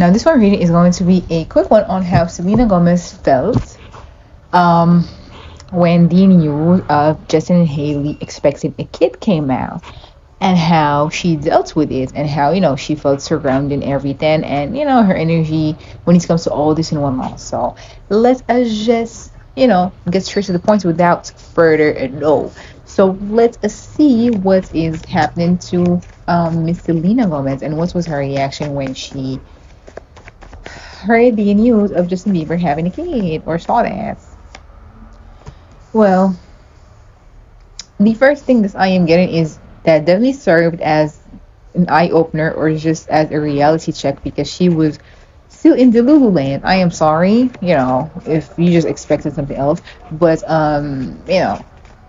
Now, this one reading is going to be a quick one on how Selena Gomez felt um, when the news of Justin and Haley expecting a kid came out, and how she dealt with it, and how she felt surrounded and everything, and her energy when it comes to all this in one month. So let us just get straight to the point without further ado. So let us see what is happening to Miss Selena Gomez, and what was her reaction when she heard the news of Justin Bieber having a kid, or saw that. Well, the first thing that I am getting is that definitely served as an eye opener, or just as a reality check, because she was still in the Lululand. I am sorry, if you just expected something else, but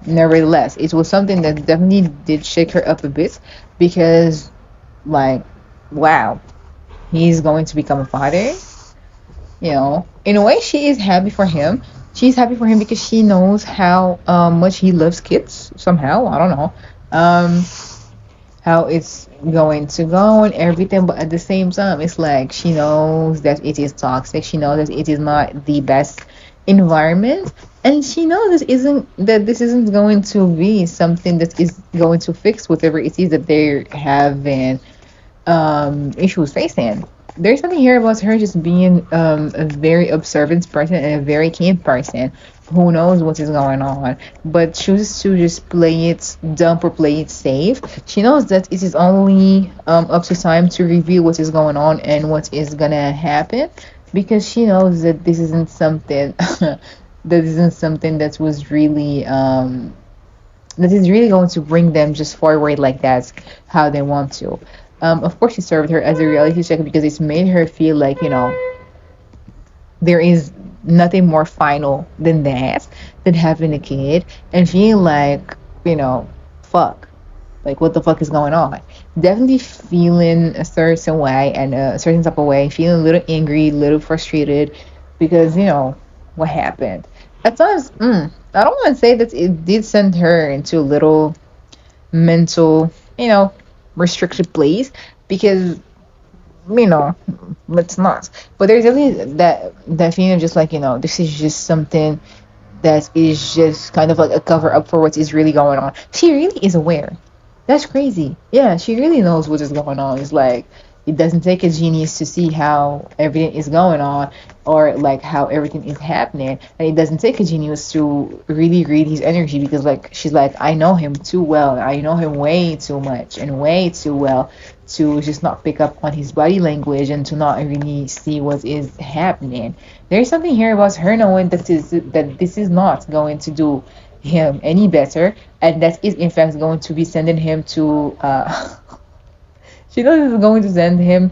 nevertheless, it was something that definitely did shake her up a bit, because, like, wow, he's going to become a father. In a way, she is happy for him. She's happy for him because she knows how much he loves kids. Somehow, I don't know. How it's going to go and everything, but at the same time, it's like she knows that it is toxic. She knows that it is not the best environment, and she knows this isn't going to be something that is going to fix whatever it is that they're having issues facing. There's something here about her just being a very observant person and a very keen person who knows what is going on, but chooses to just play it dumb or play it safe. She knows that it is only up to time to reveal what is going on and what is gonna happen, because she knows that this isn't something that was really that is really going to bring them just forward like that's how they want to. Of course, she served her as a reality check because it's made her feel like, there is nothing more final than having a kid, and feeling like, fuck, like, what the fuck is going on? Definitely feeling a certain way, and a certain type of way, feeling a little angry, a little frustrated, because, what happened. At times, I don't want to say that it did send her into a little mental, restricted place, because let's not, but there's definitely that feeling of just like, this is just something that is just kind of like a cover up for what is really going on. She really is aware. That's crazy. Yeah, she really knows what is going on. It's like, it doesn't take a genius to see how everything is going on, or like how everything is happening. And it doesn't take a genius to really read his energy, because, like, she's like, I know him too well. I know him way too much and way too well to just not pick up on his body language and to not really see what is happening. There's something here about her knowing that this is not going to do him any better, and that is in fact going to be sending him to she knows it's going to send him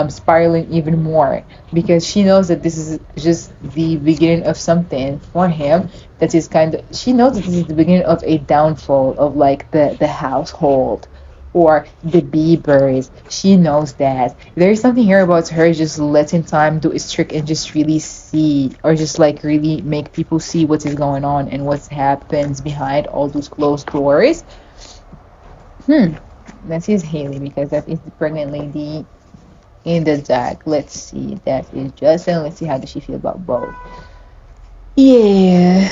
spiraling even more, because she knows that this is just the beginning of something for him that is kind of, she knows that this is the beginning of a downfall of, like, the household, or the Biebers. She knows that. There's something here about her just letting time do its trick and just really see, or just like really make people see what is going on and what happens behind all those closed doors. That is Haley, because that is the pregnant lady in the dark. Let's see. That is Justin. Let's see how does she feel about both. Yeah.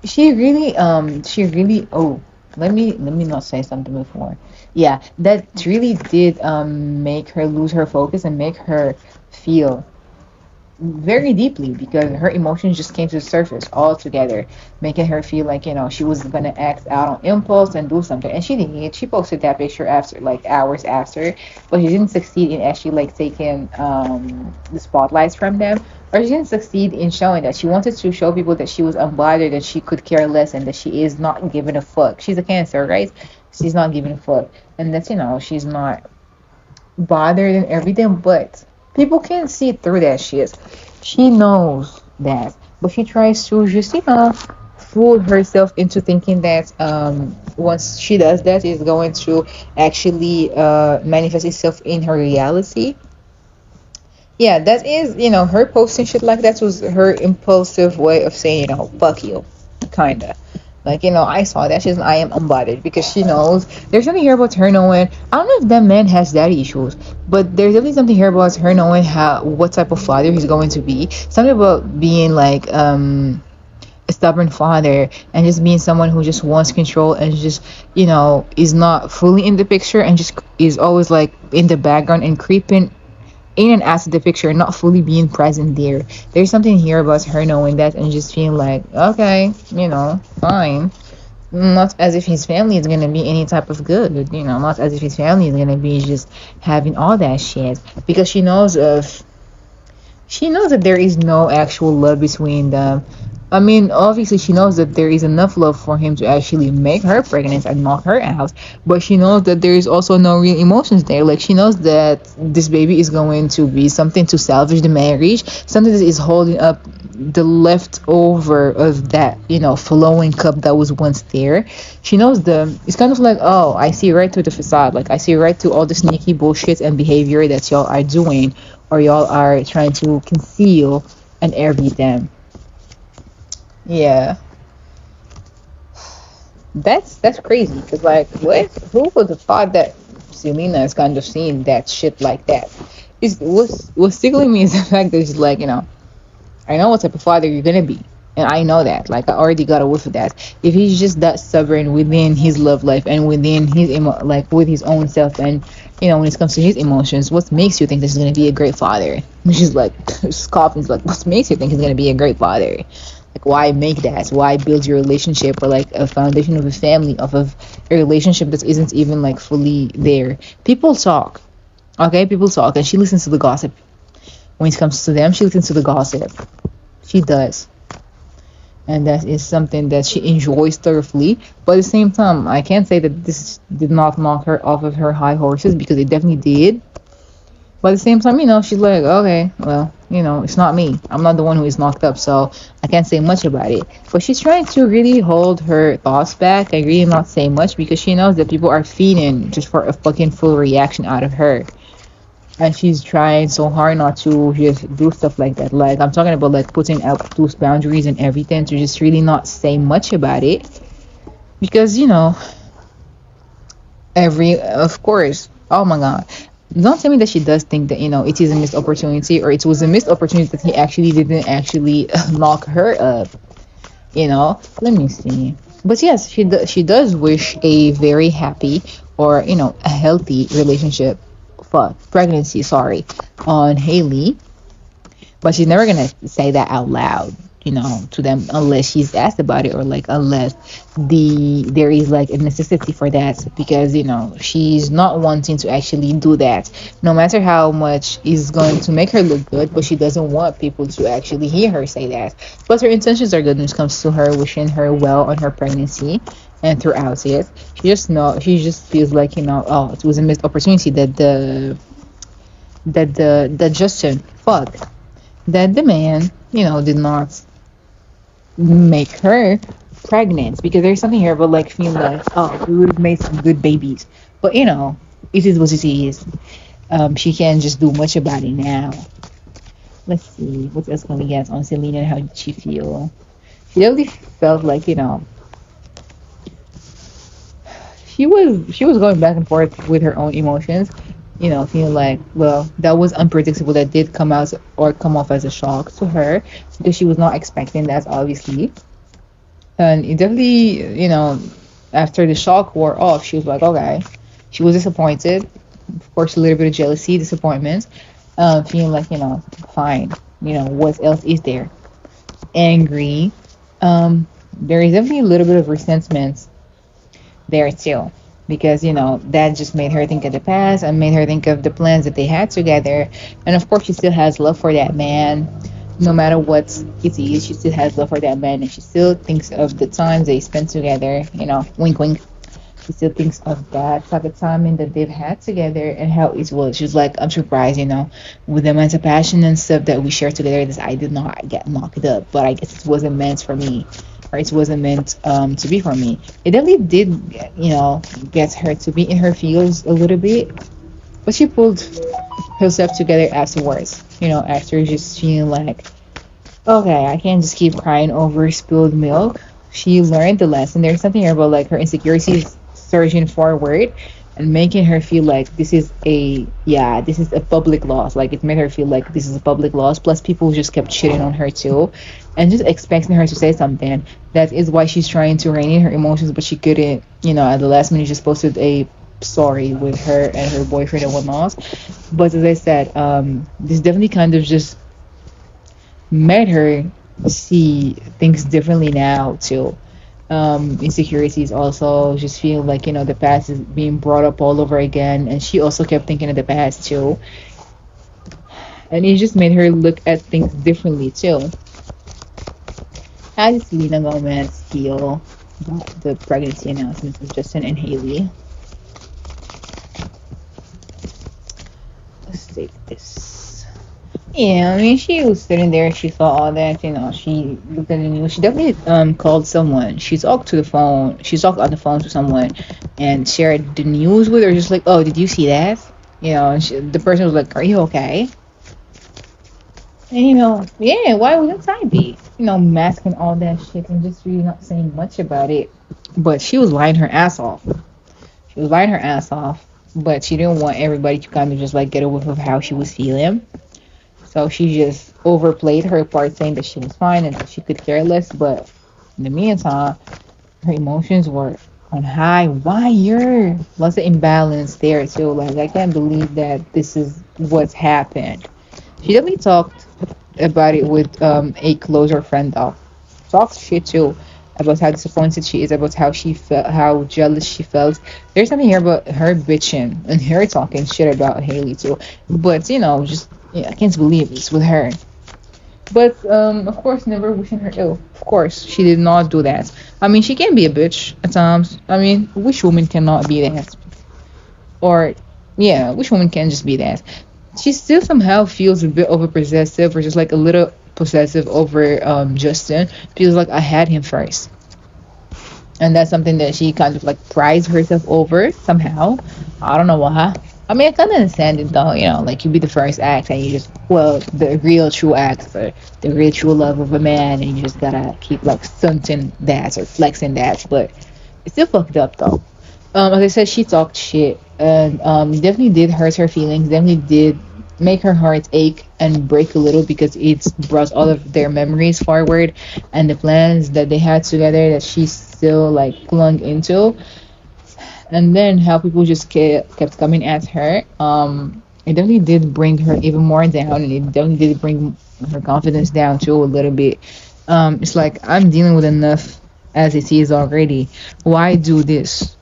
She really oh, let me not say something before. Yeah, that really did make her lose her focus and make her feel very deeply, because her emotions just came to the surface all together, making her feel like, she was gonna act out on impulse and do something. And she did. She posted that picture after, like, hours after, but she didn't succeed in actually, like, taking the spotlights from them, or she didn't succeed in showing that. She wanted to show people that she was unbothered, that she could care less, and that she is not giving a fuck. She's a Cancer, right? She's not giving a fuck, and that's, she's not bothered and everything, but people can't see through that shit. She knows that, but she tries to just, fool herself into thinking that once she does that, it's going to actually manifest itself in her reality. Yeah, that is, her posting shit like that was her impulsive way of saying, fuck you, kinda. Like, I saw that she's I am unbothered because she knows there's something here about her knowing. I don't know if that man has daddy issues, but there's definitely something here about her knowing how what type of father he's going to be. Something about being like a stubborn father and just being someone who just wants control and just is not fully in the picture and just is always like in the background and creeping in and out of the picture, not fully being present there. There's something here about her knowing that and just feeling like, okay, fine. Not as if his family is gonna be any type of good, not as if his family is gonna be just having all that shit. Because she knows that there is no actual love between them. I mean, obviously, she knows that there is enough love for him to actually make her pregnant and knock her out, but she knows that there is also no real emotions there. Like, she knows that this baby is going to be something to salvage the marriage, something that is holding up the leftover of that, flowing cup that was once there. She knows it's kind of like, oh, I see right through the facade. Like, I see right through all the sneaky bullshit and behavior that y'all are doing or y'all are trying to conceal and everything. Yeah, that's crazy. Cause like, what? Who would have thought that Selena is kind of seeing that shit like that? What's tickling me is the fact that she's like, I know what type of father you're gonna be, and I know that. Like, I already got a whiff of that. If he's just that stubborn within his love life and within his like with his own self, and when it comes to his emotions, what makes you think this is gonna be a great father? And she's like, scoffing. She's like, what makes you think he's gonna be a great father? Like, why make that? Why build your relationship or like a foundation of a family of a relationship that isn't even like fully there? People talk, okay? People talk, and she listens to the gossip. When it comes to them, she listens to the gossip. She does. And that is something that she enjoys thoroughly. But at the same time, I can't say that this did not knock her off of her high horses, because it definitely did. But at the same time, she's like, okay, well, it's not me. I'm not the one who is knocked up, so I can't say much about it. But she's trying to really hold her thoughts back and really not say much, because she knows that people are feeding just for a fucking full reaction out of her. And she's trying so hard not to just do stuff like that. Like, I'm talking about like putting out those boundaries and everything, to just really not say much about it. Because, of course, oh my god. Don't tell me that she does think that, it is a missed opportunity, or it was a missed opportunity that he actually didn't actually knock her up. Let me see. But yes, she does wish a very happy, or, a healthy relationship, pregnancy, sorry, on Haley. But she's never gonna say that out loud, to them, unless she's asked about it, or like unless there is like a necessity for that, because she's not wanting to actually do that, no matter how much is going to make her look good. But she doesn't want people to actually hear her say that. But her intentions are good when it comes to her wishing her well on her pregnancy and throughout it. She just feels like, oh, it was a missed opportunity that Justin, that the man, did not make her pregnant, because there's something here about like feeling like, oh, we would have made some good babies. But it is what it is. She can't just do much about it now. Let's see what else can we get on Selena and how did she feel. She definitely felt like, she was going back and forth with her own emotions, feeling like, well, that was unpredictable. That did come out or come off as a shock to her, because she was not expecting that, obviously. And it definitely, after the shock wore off, she was like, okay. She was disappointed, of course, a little bit of jealousy, disappointment, feeling like, fine, what else is there? Angry. There is definitely a little bit of resentment there too, because that just made her think of the past and made her think of the plans that they had together. And of course, she still has love for that man, no matter what it is. She still has love for that man, and she still thinks of the times they spent together. Wink wink. She still thinks of that type of timing that they've had together and how it was. She's like, I'm surprised, with the amount of passion and stuff that we shared together, this I did not get knocked up, but I guess it wasn't meant for me, or it wasn't meant to be for me. It definitely did, get her to be in her feels a little bit, but she pulled herself together afterwards. After just feeling like, okay, I can't just keep crying over spilled milk. she learned the lesson. There's something here about like her insecurities surging forward and making her feel like this is a public loss. Like it made her feel like this is a public loss. Plus, people just kept shitting on her too, and just expecting her to say something. That is why she's trying to rein in her emotions, but she couldn't. At the last minute, just posted a story with her and her boyfriend and whatnot. But as I said, this definitely kind of just made her see things differently now too. Insecurities also just feel like the past is being brought up all over again, and she also kept thinking of the past too, and it just made her look at things differently too. How did Selena Gomez feel about the pregnancy announcements of Justin and Haley? Let's take this. Yeah, I mean, she was sitting there. She saw all that. She looked at the news. She definitely called someone. She talked to the phone. She talked on the phone to someone and shared the news with her. Just like, oh, did you see that? And the person was like, are you okay? And yeah, why wouldn't I be? Masking all that shit and just really not saying much about it. But she was lying her ass off. She was lying her ass off. But she didn't want everybody to kind of just like get a whiff of how she was feeling. So she just overplayed her part, saying that she was fine and that she could care less. But in the meantime, her emotions were on high wire. Lots of imbalance there too. Like I can't believe that this is what's happened. She definitely talked about it with a closer friend though. Talks shit too about how disappointed she is, about how she felt, how jealous she felt. There's something here about her bitching and her talking shit about Haley too. But just I can't believe it's with her. But of course, never wishing her ill. Of course, she did not do that. I mean, she can be a bitch at times. I mean, which woman cannot be that? Or yeah, which woman can just be that? She still somehow feels a bit over possessive, or just like a little possessive over Justin. Feels like I had him first, and that's something that she kind of like prides herself over somehow. I don't know why. I mean, I kind of understand it though. Like you be the first act, and you just the real true act for the real true love of a man, and you just gotta keep like stunting that or flexing that. But it's still fucked up though. As I said, she talked shit, and it definitely did hurt her feelings. Definitely did make her heart ache and break a little because it's brought all of their memories forward and the plans that they had together that she still like clung into, and then how people just kept coming at her. It definitely did bring her even more down, and it definitely did bring her confidence down too a little bit. It's like I'm dealing with enough as it is already. Why do this?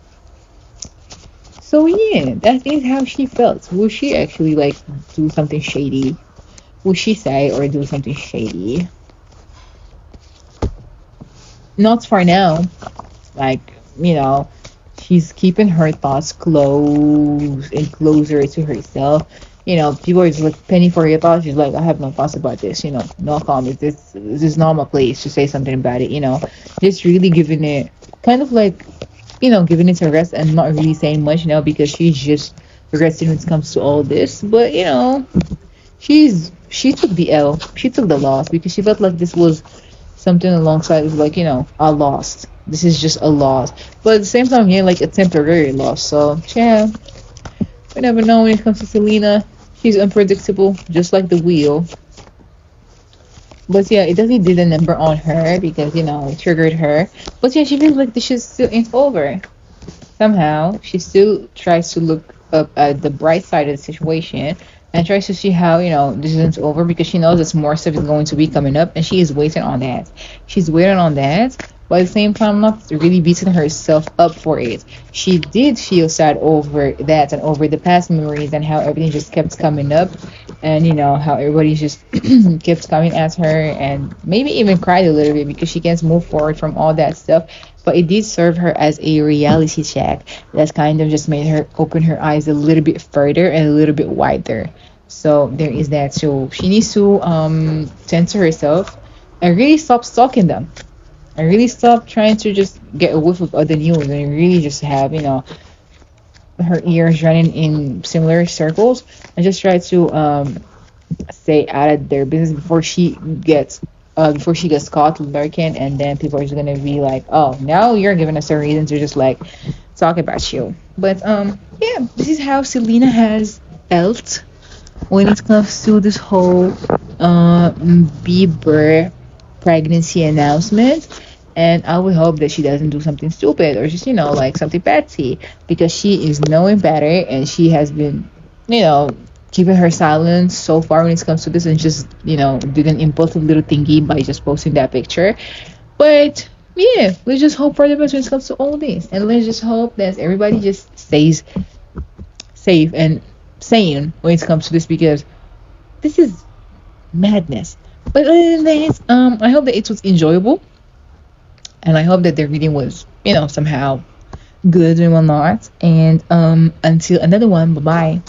So yeah, that is how she felt. Will she actually like do something shady? Will she say or do something shady? Not for now. Like, she's keeping her thoughts close and closer to herself. People are just like, Penny, for your thoughts. She's like, I have no thoughts about this. No comment. This is not my place to say something about it. Just really giving it kind of like, giving it a rest and not really saying much, because she's just resting when it comes to all this. But she took the L. She took the loss because she felt like this was something alongside of like, a loss. This is just a loss. But at the same time, yeah, like a temporary loss. So yeah, we never know when it comes to Selena. She's unpredictable, just like the wheel. But yeah, it definitely did a number on her because, it triggered her. But yeah, she feels like this shit still ain't over. Somehow, she still tries to look up at the bright side of the situation and tries to see how, this isn't over because she knows that more stuff is going to be coming up and she is waiting on that. She's waiting on that, but at the same time, not really beating herself up for it. She did feel sad over that and over the past memories and how everything just kept coming up and, how everybody just kept coming at her and maybe even cried a little bit because she can't move forward from all that stuff. But it did serve her as a reality check that kind of just made her open her eyes a little bit further and a little bit wider. So there is that. So she needs to tend to herself and really stop stalking them. And really stop trying to just get a whiff of other news and really just have, her ears running in similar circles and just try to stay out of their business before she gets before she gets caught lurking, and then people are just gonna be like, "Oh, now you're giving us a reason to just like talk about you." But yeah, this is how Selena has felt when it comes to this whole Bieber pregnancy announcement. And I would hope that she doesn't do something stupid or just, like something betsy, because she is knowing better and she has been, you know, keeping her silence so far when it comes to this, and just, did an impulsive little thingy by just posting that picture. But yeah, let's just hope for the best when it comes to all this. And let's just hope that everybody just stays safe and sane when it comes to this, because this is madness. But other than that, I hope that it was enjoyable, and I hope that the reading was, somehow good and whatnot. And until another one, bye bye.